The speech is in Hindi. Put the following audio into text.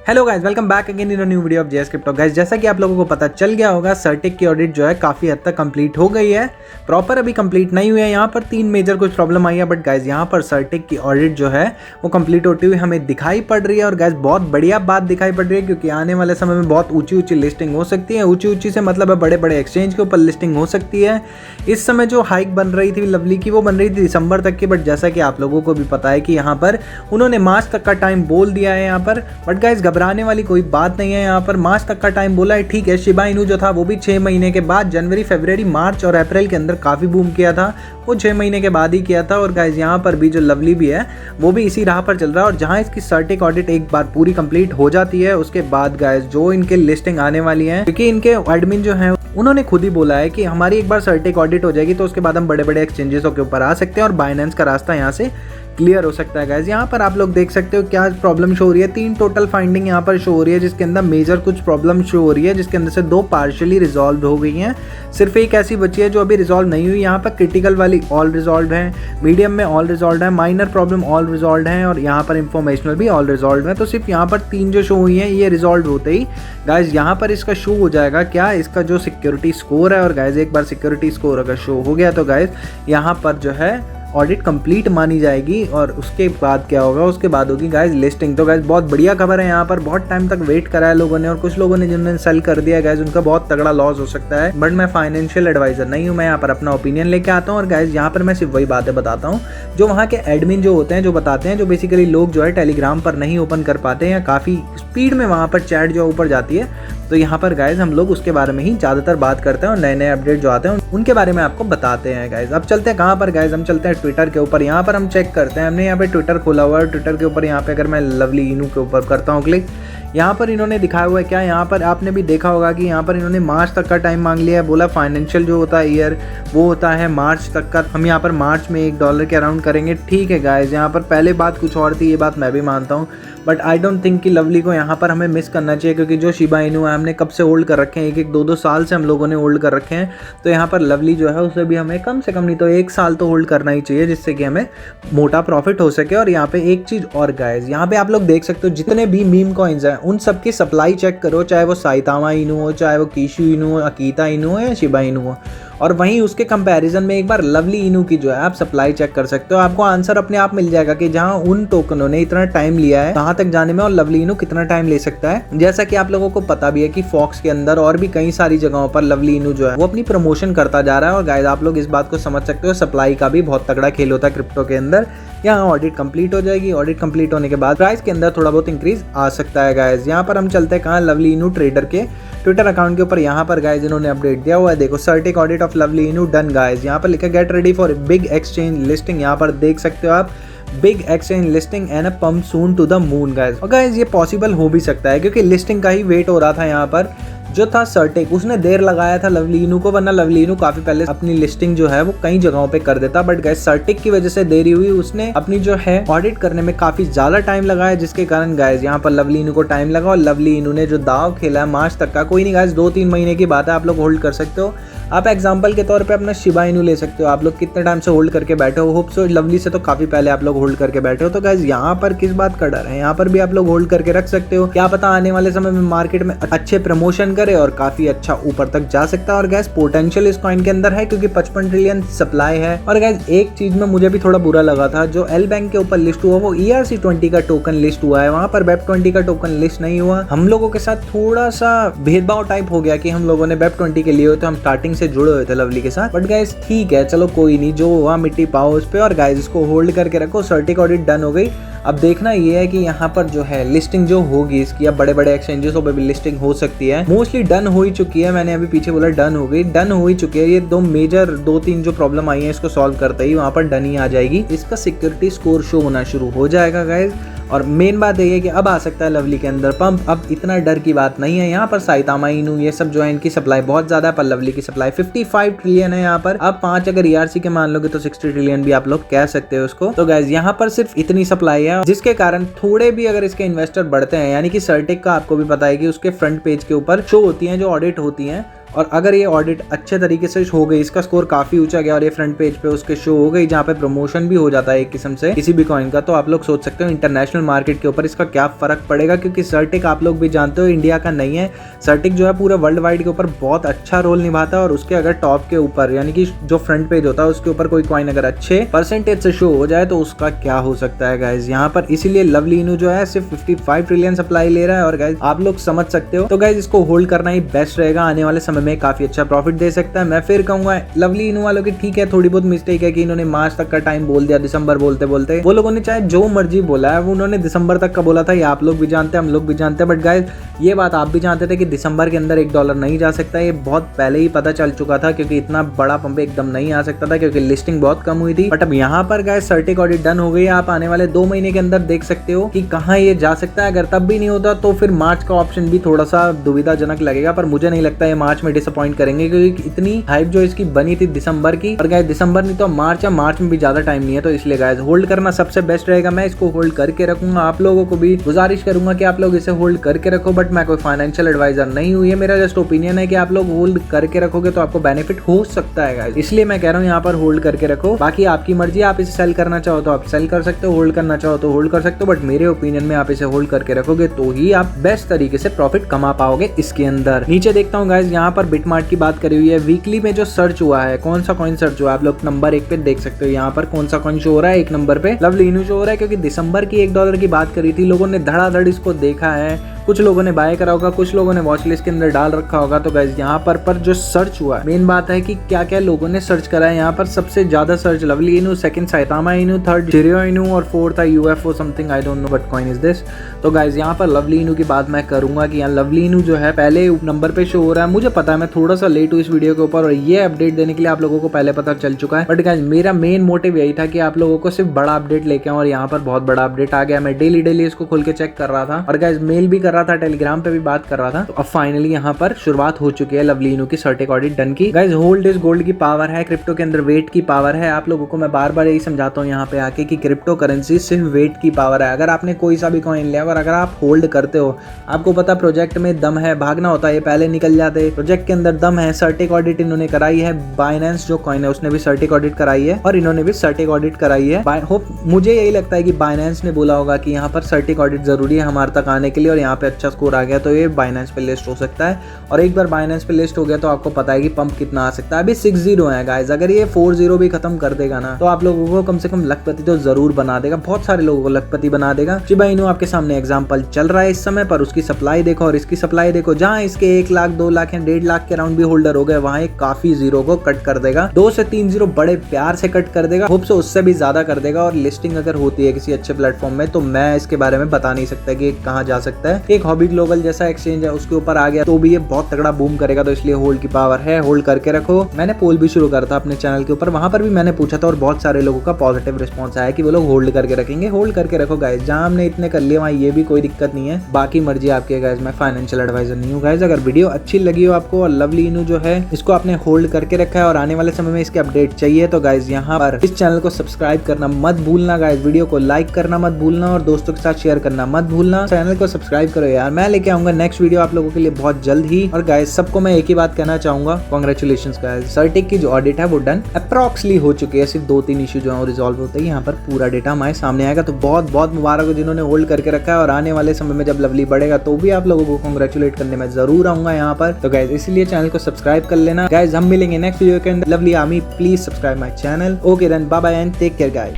Hello guys, welcome back again in new video of JS crypto. Guys, जैसा कि आप लोगों को पता चल गया होगा, सर्टिक की ऑडिट जो है काफ़ी हद तक कंप्लीट हो गई है। प्रॉपर अभी कंप्लीट नहीं हुई है, यहाँ पर 3 मेजर कुछ प्रॉब्लम आई है, बट गाइस यहाँ पर सर्टिक की ऑडिट जो है वो कंप्लीट होती हुई हमें दिखाई पड़ रही है। और गाइस बहुत बढ़िया बात दिखाई पड़ रही है, क्योंकि आने वाले समय में बहुत ऊँची लिस्टिंग हो सकती है। ऊँची से मतलब है बड़े बड़े एक्सचेंज के ऊपर लिस्टिंग हो सकती है। इस समय जो हाइक बन रही थी लवली की, वो बन रही थी दिसंबर तक की, बट जैसा कि आप लोगों को भी पता है कि यहाँ पर उन्होंने मार्च तक का टाइम बोल दिया है यहाँ पर। बट गाइस घबराने वाली कोई बात नहीं है, यहाँ पर मार्च तक का टाइम बोला है, ठीक है। शिबा इनू जो था वो भी 6 महीने के बाद, जनवरी, फरवरी, मार्च और अप्रैल के अंदर काफ़ी बूम किया था, वो 6 महीने के बाद ही किया था। और गाइस यहाँ पर भी जो लवली भी है वो भी इसी राह पर चल रहा है। और जहाँ इसकी सर्टिक ऑडिट एक बार पूरी कंप्लीट हो जाती है, उसके बाद गाइस जो इनके लिस्टिंग आने वाली है, क्योंकि इनके एडमिन जो है उन्होंने खुद ही बोला है कि हमारी एक बार सर्टिक ऑडिट हो जाएगी तो उसके बाद हम बड़े बड़े एक्सचेंजेसों के ऊपर आ सकते हैं और बाइनेंस का रास्ता यहाँ से क्लियर हो सकता है। गाइस यहाँ पर आप लोग देख सकते हो क्या प्रॉब्लम शो हो रही है। 3 टोटल फाइंडिंग यहाँ पर शो हो रही है, जिसके अंदर मेजर कुछ प्रॉब्लम शो हो रही है, जिसके अंदर से 2 पार्शियली रिजॉल्व हो गई हैं। सिर्फ एक ऐसी बची है जो अभी रिजॉल्व नहीं हुई। यहाँ पर क्रिटिकल वाली ऑल रिजॉल्व है, मीडियम में ऑल रिजॉल्व है, माइनर प्रॉब्लम ऑल रिजॉल्व है और यहाँ पर इंफॉर्मेशनल भी ऑल रिजॉल्व है। तो सिर्फ यहाँ पर 3 जो शो हुई हैं, ये रिजॉल्व होते ही गाइस यहाँ पर इसका शो हो जाएगा क्या, इसका जो सिक्योरिटी स्कोर है। और गाइस एक बार सिक्योरिटी स्कोर अगर शो हो गया तो गाइस यहाँ पर जो है ऑडिट कंप्लीट मानी जाएगी। और उसके बाद क्या होगा, उसके बाद होगी गाइस लिस्टिंग। तो गाइस बहुत बढ़िया खबर है, यहाँ पर बहुत टाइम तक वेट करा है लोगों ने, और कुछ लोगों ने जिन्होंने सेल कर दिया गाइस उनका बहुत तगड़ा लॉस हो सकता है। बट मैं फाइनेंशियल एडवाइजर नहीं हूँ, मैं यहाँ पर अपना ओपिनियन लेके आता हूँ। और गाइस यहाँ पर मैं सिर्फ वही बातें बताता हूँ जो वहाँ के एडमिन जो होते हैं, जो बताते हैं, जो बेसिकली लोग जो है टेलीग्राम पर नहीं ओपन कर पाते हैं या काफ़ी स्पीड में वहाँ पर चैट जो ऊपर जाती है। तो यहाँ पर गाइस हम लोग उसके बारे में ही ज़्यादातर बात करते हैं और नए नए अपडेट जो आते हैं उनके बारे में आपको बताते हैं गाइस। अब चलते हैं कहाँ पर गाइस, हम चलते हैं ट्विटर के ऊपर। यहाँ पर हम चेक करते हैं, हमने यहाँ पे ट्विटर खोला हुआ है। ट्विटर के ऊपर यहाँ पे अगर मैं लवली इनू के ऊपर करता हूँ क्लिक, यहाँ पर इन्होंने दिखाया हुआ है क्या, यहाँ पर आपने भी देखा होगा कि यहाँ पर इन्होंने मार्च तक का टाइम मांग लिया है। बोला फाइनेंशियल जो होता है ईयर वो होता है मार्च तक का, हम यहाँ पर मार्च में $1 के अराउंड करेंगे। ठीक है गाइस, यहाँ पर पहले बात कुछ और थी, ये बात मैं भी मानता हूँ, बट आई डोंट थिंक कि लवली को यहाँ पर हमें मिस करना चाहिए, क्योंकि जो शिबा इनू है हमने कब से होल्ड कर रखे हैं, 1-1, 2-2 साल से हम लोगों ने होल्ड कर रखे हैं। तो यहाँ पर लवली जो है उसे भी हमें कम से कम नहीं तो 1 साल तो होल्ड करना ही चाहिए, जिससे कि हमें मोटा प्रॉफिट हो सके। और यहाँ पे एक चीज़ और गाइस, यहाँ पे आप लोग देख सकते हो जितने भी मीम कॉइन्स हैं उन सबकी सप्लाई चेक करो, चाहे वो साइतामा इनू हो, चाहे वो कीशु इनू हो, अकीता इनू हो या शिबा इनू हो। और वहीं उसके कंपैरिजन में एक बार लवली इनू की जो है आप सप्लाई चेक कर सकते हो, आपको आंसर अपने आप मिल जाएगा कि जहां उन टोकनों ने इतना टाइम लिया है वहां तक जाने में, और लवली इनू कितना टाइम ले सकता है। जैसा कि आप लोगों को पता भी है कि फॉक्स के अंदर और भी कई सारी जगहों पर लवली इनू जो है वो अपनी प्रमोशन करता जा रहा है। और गाइस आप लोग इस बात को समझ सकते हो, सप्लाई का भी बहुत तगड़ा खेल होता है क्रिप्टो के अंदर। यहाँ ऑडिट कंप्लीट हो जाएगी, ऑडिट कंप्लीट होने के बाद प्राइस के अंदर थोड़ा बहुत इंक्रीज आ सकता है गाइस। यहाँ पर हम चलते हैं कहाँ, लवली इनू ट्रेडर के ट्विटर अकाउंट के ऊपर। यहाँ पर गाइस इन्होंने अपडेट दिया हुआ है, देखो CertiK audit of Lovely Inu done guys. यहाँ पर लिखा get ready for big exchange listing, यहाँ पर देख सकते हो आप big exchange listing and a pump soon to the moon guys. और गाइस ये पॉसिबल हो भी सकता है, क्योंकि लिस्टिंग का ही वेट हो रहा था। यहाँ पर जो था सर्टिक, उसने देर लगाया था लवली इनू को, वरना लवली इनू काफी पहले अपनी लिस्टिंग जो है वो कई जगहों पे कर देता। बट गाइस सर्टिक की वजह से देरी हुई, उसने अपनी जो है ऑडिट करने में काफी ज्यादा टाइम लगाया, जिसके कारण गाइस यहाँ पर लवली इनू को टाइम लगा। और लवली इनू ने जो दाव खेला है मार्च तक का, कोई नहीं गाइस 2-3 महीने की बात है, आप लोग होल्ड कर सकते हो। आप एग्जाम्पल के तौर पे अपना शिबा इनू ले सकते हो, आप लोग कितने टाइम से होल्ड करके बैठे हो, होप सो लवली से तो काफी पहले आप लोग होल्ड करके बैठे हो। तो गाइस यहाँ पर किस बात का डर है, यहाँ पर भी आप लोग होल्ड करके रख सकते हो, क्या पता आने वाले समय में मार्केट में अच्छे प्रमोशन करे और काफी अच्छा ऊपर तक जा सकता है। और गाइस पोटेंशियल इस कॉइन के अंदर है, क्योंकि 55 ट्रिलियन सप्लाई है। और गाइस एक चीज में मुझे भी थोड़ा बुरा लगा था, जो एल बैंक के ऊपर लिस्ट हुआ वो ERC20 का टोकन लिस्ट हुआ है, वहां पर वेब20 का टोकन लिस्ट नहीं हुआ। हम लोगों के साथ थोड़ा सा भेदभाव टाइप हो गया कि हम लोगों ने वेब20 के लिए तो हम स्टार्टिंग से जुड़े हुए थे लवली के साथ। बट गाइस ठीक है, चलो कोई नहीं, जो हुआ मिट्टी पाओ उस पे। और गाइस इसको होल्ड करके रखो, सर्टिक ऑडिट डन हो गई। अब देखना ये है कि यहाँ पर जो है लिस्टिंग जो होगी इसकी, अब बड़े बड़े एक्सचेंजेस पे भी लिस्टिंग हो सकती है। मोस्टली डन हो ही चुकी है, मैंने अभी पीछे बोला डन हो गई, डन हो ही चुकी है। ये 2 मेजर 2-3 जो प्रॉब्लम आई है इसको सॉल्व करते ही वहाँ पर डन ही आ जाएगी, इसका सिक्योरिटी स्कोर शो होना शुरू हो जाएगा गाइज। और मेन बात यही है कि अब आ सकता है लवली के अंदर पंप, अब इतना डर की बात नहीं है। यहाँ पर साइतामा इनू ये सब जो है इनकी सप्लाई बहुत ज्यादा है, पर लवली की सप्लाई 55 ट्रिलियन है यहाँ पर। अब 5 अगर ERC के मान लोगे तो 60 ट्रिलियन भी आप लोग कह सकते हो उसको। तो गाइज यहाँ पर सिर्फ इतनी सप्लाई है, जिसके कारण थोड़े भी अगर इसके इन्वेस्टर बढ़ते हैं, यानी कि सर्टिक का आपको भी पता है कि उसके फ्रंट पेज के ऊपर शो होती है जो ऑडिट होती है, और अगर ये ऑडिट अच्छे तरीके से हो गई, इसका स्कोर काफी ऊंचा गया और ये फ्रंट पेज पे उसके शो हो गई, जहाँ पे प्रमोशन भी हो जाता है एक किस्म से किसी भी कॉइन का, तो आप लोग सोच सकते हो इंटरनेशनल मार्केट के ऊपर इसका क्या फर्क पड़ेगा। क्योंकि सर्टिक आप लोग भी जानते हो इंडिया का नहीं है, सर्टिक जो है पूरा वर्ल्ड वाइड के ऊपर बहुत अच्छा रोल निभाता है। और उसके अगर टॉप के ऊपर यानी कि जो फ्रंट पेज होता है उसके ऊपर कोई कॉइन अगर अच्छे परसेंटेज से शो हो जाए तो उसका क्या हो सकता है गाइज यहाँ पर। इसीलिए लवली इनू जो है सिर्फ 55 ट्रिलियन सप्लाई ले रहा है और गाइज आप लोग समझ सकते हो। तो गाइज इसको होल्ड करना ही बेस्ट रहेगा, आने वाले समय में काफी अच्छा प्रॉफिट दे सकता है। मैं फिर कहूंगा लवली इनू वालों की ठीक है थोड़ी बहुत मिस्टेक है कि इन्होंने मार्च तक का टाइम बोल दिया, दिसंबर बोलते बोलते वो लोगों ने चाहे जो मर्जी बोला है, वो उन्होंने दिसंबर तक का बोला था, ये आप लोग भी जानते हैं हम लोग भी जानते हैं। बट गाइज ये बात आप भी जानते थे कि दिसंबर के अंदर $1 नहीं जा सकता, ये बहुत पहले ही पता चल चुका था, क्योंकि इतना बड़ा पंप एकदम नहीं आ सकता था क्योंकि लिस्टिंग बहुत कम हुई थी। बट अब यहाँ पर गाइज सर्टिक ऑडिट डन हो गई है, आप आने वाले 2 महीने के अंदर देख सकते हो कि कहाँ ये जा सकता है। अगर तब भी नहीं होता तो फिर मार्च का ऑप्शन भी थोड़ा सा दुविधाजनक लगेगा, पर मुझे नहीं लगता ये मार्च में डिसअपॉइंट करेंगे क्योंकि इतनी हाइप जो इसकी बनी थी दिसंबर की, और गाइज दिसंबर नहीं तो मार्च है, मार्च में भी ज्यादा टाइम नहीं है, तो इसलिए गाइज होल्ड करना सबसे बेस्ट रहेगा। मैं इसको होल्ड करके रखूंगा, आप लोगों को भी गुजारिश करूंगा कि आप लोग इसे होल्ड करके रखो। बट मैं कोई फाइनेंशियल एडवाइजर नहीं हूँ, ये मेरा जस्ट ओपिनियन है कि आप लोग होल्ड करके रखोगे तो आपको बेनिफिट हो सकता है गाइज, इसलिए मैं कह रहा हूँ यहाँ पर होल्ड करके रखो। बाकी आपकी मर्जी, आप इसे सेल करना चाहो तो आप सेल कर सकते हो, होल्ड करना चाहो तो होल्ड कर सकते हो, बट मेरे ओपिनियन में आप इसे होल्ड करके रखोगे तो ही आप बेस्ट तरीके से प्रॉफिट कमा पाओगे इसके अंदर। नीचे देखता हूँ गाइज यहाँ पर बिटमार्ट की बात करी हुई है, वीकली में जो सर्च हुआ है, कौन सा कॉइन सर्च हुआ है, आप लोग नंबर 1 पे देख सकते हो यहाँ पर कौन सा कॉइन शो हो रहा है। 1 नंबर पे लवली इनू शो हो रहा है, क्योंकि दिसंबर की $1 की बात करी थी, लोगों ने धड़ाधड़ इसको देखा है, कुछ लोगों ने बाय करा होगा, कुछ लोगों ने वॉच लिस्ट के अंदर डाल रखा होगा। तो गाइज यहाँ पर जो सर्च हुआ है, मेन बात है कि क्या क्या लोगों ने सर्च करा है। यहाँ पर सबसे ज्यादा सर्च लवली इनू, सेकंड साइतामा इनू, थर्ड जिरियो इनू और फोर्थ है UFO something, I don't know but coin is this. तो गाइज यहाँ पर लवली इनू की बात मैं करूंगा कि यहाँ लवली इनू जो है पहले नंबर पे शो हो रहा है। मुझे पता है मैं थोड़ा सा लेट हूँ इस वीडियो के ऊपर और ये अपडेट देने के लिए आप लोगों को पहले पता चल चुका है, बट गाइज मेरा मेन मोटिव यही था कि आप लोगों को सिर्फ बड़ा अपडेट लेके आऊं, और यहाँ पर बहुत बड़ा अपडेट आ गया। मैं डेली इसको खोल के चेक कर रहा था और गाइज मेल भी कर रहा था, टेलीग्राम पे भी बात कर रहा था। तो अब फाइनली यहाँ पर शुरुआत हो चुकी है लवली इनू की सर्टिक ऑडिट डन की। गाइज होल्ड इज गोल्ड की पावर है, क्रिप्टो के अंदर वेट की पावर है। आप लोगों को मैं बार बार यही समझाता हूँ यहाँ पे आके कि क्रिप्टो करेंसी सिर्फ वेट की पावर है। अगर आपने कोई सा भी कॉइन लिया और अगर आप होल्ड करते हो, आपको पता प्रोजेक्ट में दम है, भागना होता है, ये पहले निकल जाते, प्रोजेक्ट के अंदर दम है। सर्टिक ऑडिट इन्होंने कराई है, बाइनेंस जो कॉइन है उसने भी सर्टिक ऑडिट कराई है और इन्होंने भी सर्टिक ऑडिट कराई है। होप मुझे यही लगता है कि बाइनेंस ने बोला होगा कि यहाँ पर सर्टिक ऑडिट जरूरी है हमारे तक आने के लिए, और यहाँ पे अच्छा स्कोर आ गया तो ये बाइनेंस पे लिस्ट हो सकता है। और एक बार बाइनेंस पे लिस्ट हो गया तो आपको पता है कि पंप कितना आ सकता है। अभी 6-0 है गाइज, अगर ये 4-0 भी खत्म कर देगा ना तो आप लोगों को कम से कम लखपति तो जरूर बना देगा, बहुत सारे लोगों को लखपति बना देगा। शिबा इनू आपके सामने एग्जांपल चल रहा है इस समय, पर उसकी सप्लाई देखो और इसकी सप्लाई देखो, जहां इसके 1 लाख 2 लाख या 1.5 लाख के राउंड भी होल्डर हो गए, वहां एक काफी जीरो को कट कर देगा, 2 से 3 जीरो बड़े प्यार से कट कर देगा, होप से उससे भी ज्यादा कर देगा। और लिस्टिंग अगर होती है किसी अच्छे प्लेटफॉर्म में तो मैं इसके बारे में बता नहीं सकता कि कहाँ जा सकता है। एक हॉबी ग्लोबल जैसा एक्सचेंज है उसके ऊपर आ गया तो भी ये बहुत तगड़ा बूम करेगा, तो इसलिए होल्ड की पावर है, होल्ड करके रखो। मैंने पोल भी शुरू करा था अपने चैनल के ऊपर, वहां पर भी मैंने पूछा था और बहुत सारे लोगों का पॉजिटिव रिस्पॉन्स आया कि वो लोग होल्ड करके रखेंगे। होल्ड करके रखो गाइज, जहां हमने इतने कर लिए वहां ये भी कोई दिक्कत नहीं है, बाकी मर्जी आपकी है गाइज, मैं फाइनेंशियल एडवाइजर नहीं हूँ गाइज। अगर वीडियो अच्छी लगी हो आपको और लवली इनू जो है इसको आपने होल्ड करके रखा है और आने वाले समय में इसके अपडेट चाहिए तो गाइज यहाँ पर इस चैनल को सब्सक्राइब करना मत भूलना गाइज, वीडियो को लाइक करना मत भूलना और दोस्तों के साथ शेयर करना मत भूलना। चैनल को सब्सक्राइब करो यार, मैं लेके आऊंगा नेक्स्ट वीडियो आप लोगों के लिए बहुत जल्द ही। और गाइज सबको मैं एक ही बात कहना चाहूंगा, कांग्रेचुलेशंस गाइज, सर्टिक की जो ऑडिट है वो डन अप्रॉक्सली हो चुकी है, सिर्फ 2-3 इशू जो है रिजॉल्व होते हैं, यहाँ पर पूरा डेटा हमारे सामने आएगा। तो बहुत बहुत मुबारक हो जिन्होंने होल्ड करके रखा है, और आने वाले समय में जब लवली बढ़ेगा तो भी आप लोगों को कांग्रेचुलेट करने में जरूर आऊंगा यहाँ पर। तो गाइज इसलिए चैनल को सब्सक्राइब कर लेना गाइज, हम मिलेंगे नेक्स्ट वीडियो के अंदर। Lovely Army please subscribe my channel. Okay then, bye bye and take care guys.